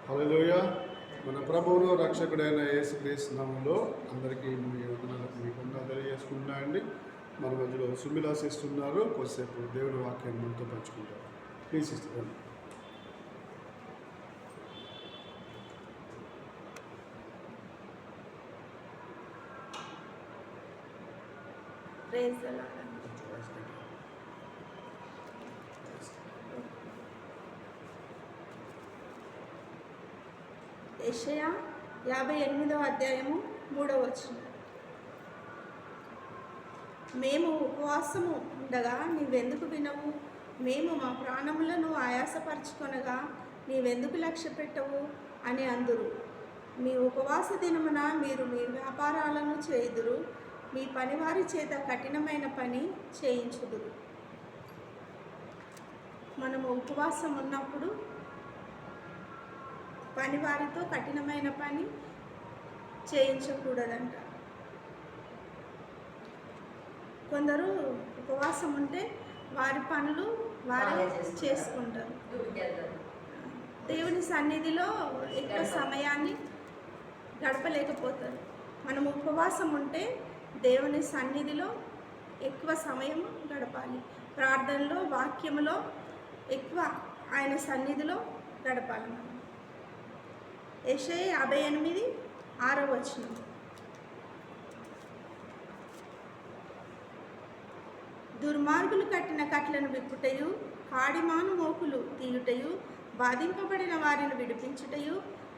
హల్లెలూయా. మన ప్రభువును రక్షకుడైన యేసుక్రీస్తు నామములో అందరికీ మీ వందనాలకు మీకు తెలియజేసుకుంటున్నా అండి. మన మధ్యలో సుమిలా సిస్టర్ ఉన్నారు. కొద్దిసేపు దేవుని వాక్యాన్ని మనతో పంచుకుంటారు. Please sister. Praise the Lord. యెషయా 58వ అధ్యాయము 3వ వచనం. మేము ఉపవాసము ఉండగా నీవెందుకు వినవు? మేము మా ప్రాణములను ఆయాసపరచుకొనగా నీవెందుకు లక్ష్య పెట్టవు అని అందురు. మీ ఉపవాస దినమున మీరు మీ వ్యాపారాలను చేయుదురు, మీ పనివారి చేత కఠినమైన పని చేయించుదురు. మనము ఉపవాసం ఉన్నప్పుడు పనివారితో కఠినమైన పని చేయించకూడదంట. కొందరు ఉపవాసం ఉంటే వారి పనులు వారే చేసుకుంటారు. దేవుని సన్నిధిలో ఎక్కువ సమయాన్ని గడపలేకపోతారు. మనం ఉపవాసం ఉంటే దేవుని సన్నిధిలో ఎక్కువ సమయం గడపాలి. ప్రార్థనలో, వాక్యములో ఎక్కువ ఆయన సన్నిధిలో గడపాలి. మనం యెషయా 58:6వ వచనం. దుర్మార్గులు కట్టిన కట్లను విప్పుటయు, కాడిమాను మోకులు తీయుటయు, బాధింపబడిన వారిని విడిపించుటయు,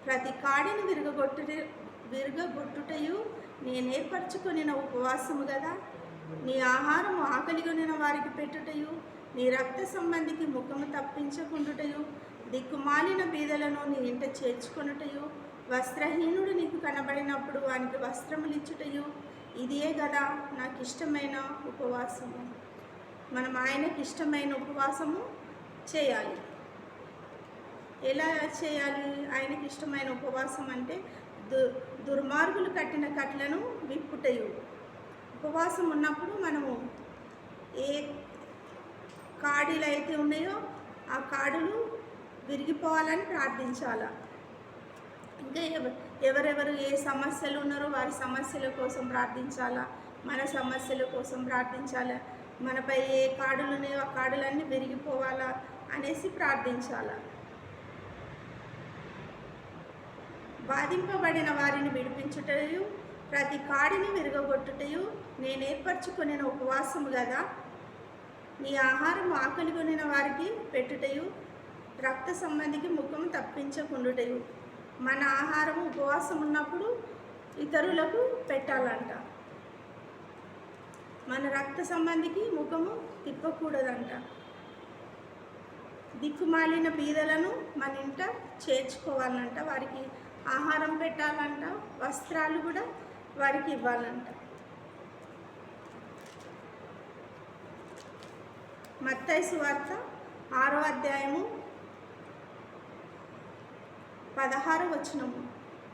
ప్రతి కాడిని విరగొట్టుటయు నేనేర్పరచుకొనిన ఉపవాసము గదా. నీ ఆహారము ఆకలిగొనిన వారికి పెట్టుటయు, నీ రక్త సంబంధికి ముఖము తప్పించకుండుటయు, దిక్కుమాలిన బీదలను నీ ఇంట చేర్చుకొనుటయు, వస్త్రహీనుడు నీకు కనబడినప్పుడు వానికి వస్త్రములిచ్చుటయు, ఇదే గదా నాకు ఇష్టమైన ఉపవాసము. మనం ఆయనకి ఇష్టమైన ఉపవాసము చేయాలి. ఎలా చేయాలి? ఆయనకి ఇష్టమైన ఉపవాసం అంటే దుర్మార్గులు కట్టిన కట్లను విప్పుటయు. ఉపవాసం ఉన్నప్పుడు మనము ఏ కాడీలు అయితే ఉన్నాయో ఆ కాడులు విరిగిపోవాలని ప్రార్థించాలి. ఇంకా ఎవరెవరు ఏ సమస్యలు ఉన్నారో వారి సమస్యల కోసం ప్రార్థించాలా, మన సమస్యల కోసం ప్రార్థించాలా, మనపై ఏ కాడులు ఉన్నాయో ఆ కాడులన్నీ విరిగిపోవాలా అనేసి ప్రార్థించాలా. బాధింపబడిన వారిని విడిపించుటయు, ప్రతి కాడిని విరగొట్టుటయు నేనేర్పరచుకొనిన ఉపవాసము కదా. నీ ఆహారం ఆకలిగొనిన వారికి పెట్టుటయు, రక్త సంబంధికి ముఖము తప్పించకుండుటయు. మన ఆహారము ఉపవాసం ఉన్నప్పుడు ఇతరులకు పెట్టాలంట. మన రక్త సంబంధికి ముఖము తిప్పకూడదంట. దిక్కుమాలిన బీదలను మన ఇంట చేర్చుకోవాలంట. వారికి ఆహారం పెట్టాలంట, వస్త్రాలు కూడా వారికి ఇవ్వాలంట. మత్తయి సువార్త 6వ అధ్యాయము 16వ వచనము.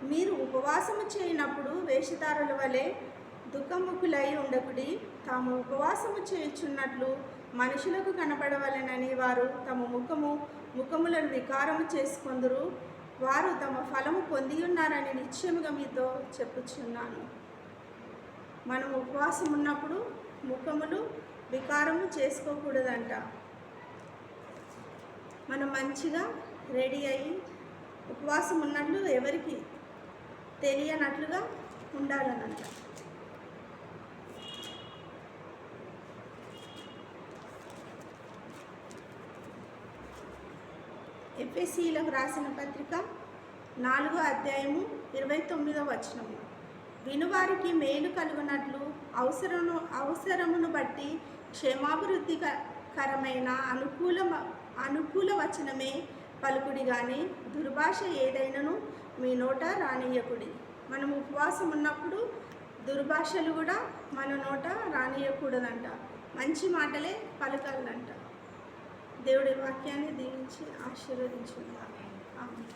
మీరు ఉపవాసము చేయనప్పుడు వేషధారుల వలె దుఃఖముఖులై ఉండకుడి. తాము ఉపవాసము చేయుచున్నట్లు మనుషులకు కనబడవలెనని వారు తమ ముఖములను వికారము చేసుకొందురు. వారు తమ ఫలము పొంది ఉన్నారని నిశ్చయముగా మీతో చెప్పుచున్నాను. మనం ఉపవాసం ఉన్నప్పుడు ముఖములు వికారము చేసుకోకూడదంట. మనం మంచిగా రెడీ అయ్యి ఉపవాసం ఉన్నట్లు ఎవరికి తెలియనట్లుగా ఉండాలనంట. ఎఫెసీయులకు రాసిన పత్రిక 4వ అధ్యాయము 29వ వచనము. వినువారికి మేలు కలుగునట్లు అవసరమును బట్టి క్షేమాభివృద్ధికరమైన అనుకూల వచనమే పలుకుడి కానీ దుర్భాష ఏదైనాను మీ నోట రానియకుడి. మనం ఉపవాసం ఉన్నప్పుడు దుర్భాషలు కూడా మన నోట రానియకూడదంట. మంచి మాటలే పలకాలంట. దేవుడి వాక్యాన్ని దీవించి ఆశీర్వదించుగాక. ఆమేన్.